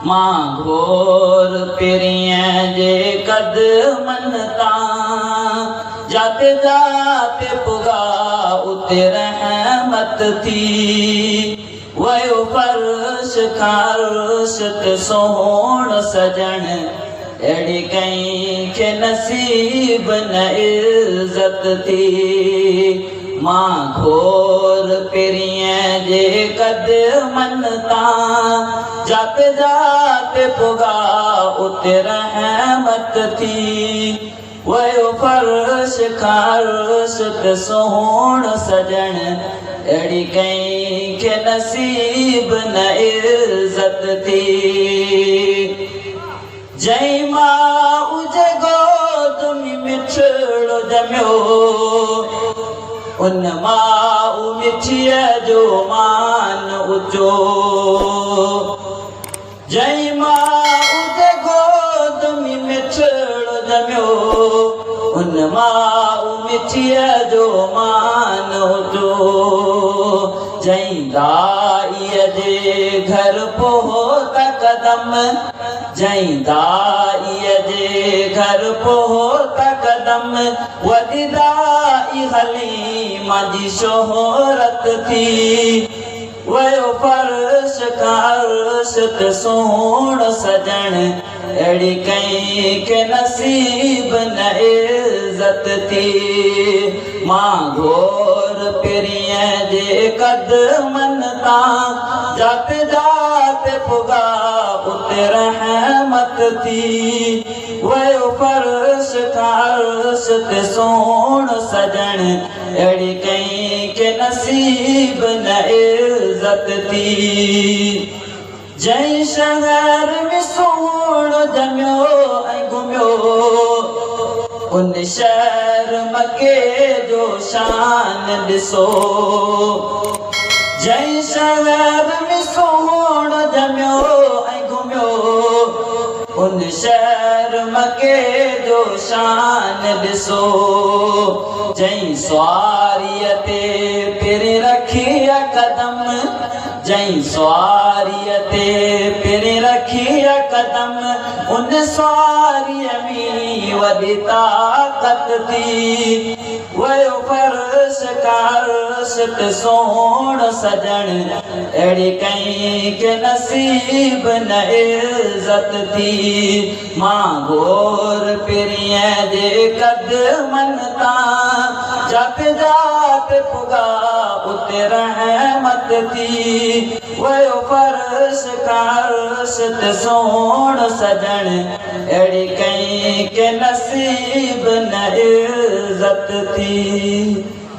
मां घोर पिरियं जे कदमन तां जाते जाते पुगा उते रहमत थी वयो फर्श खारश ते सोहण सजण अड़ी कहीं के नसीब न इज्जत थी मां घोर पिरियं जे कदमन तां जाते जाते पुगा उते रहमत थी वयो फर्श खारश ते सोहण सजण अड़ी कहीं के नसीब न इज्जत थी जय मां उजे गोद में मिठड़ो जमियो उन मां मिठीअ जो मान उचो जय मां उजे गोद में मिठड़ो जमियो उन मां मिठीअ जो मान उचो जय दाईअ जे घर पहुता कदम जय दाईअ जे घर पहुता कदम वॾी दाई हलीमा जी शोहरत थी वयो फर्श खारश ते सोहण सजण अड़ी कहीं के नसीब न इज्जत थी मां घोर पिरियं जे कदमन तां जाते जाते पुगा उते रहमत थी वयो फर्श खारश ते सोहण सजण अड़ी कहीं के नसीब न इज्जत थी जय शहर में सोहण जमियो ऐं घुमियो उन शहर मके जो शान ॾिसो जय शहर में सोहण जमियो ऐं घुमियो उन शहर मके जो शान ॾिसो जय सवारीअ ते पिरी रखी कदम जय सवारीअ ते पिरी रखी कदम उन सवारीअ में वॾी ताक़त थी वयो फर्श खारश ते सोहण सजण अड़ी कहीं के नसीब न इज्जत थी मां घोर पिरियं जे कदमन तां जाते जाते पुगा उते रहमत थी वयो फर्श खारश ते सोहण सजण अड़ी कहीं के नसीब न इज्जत थी।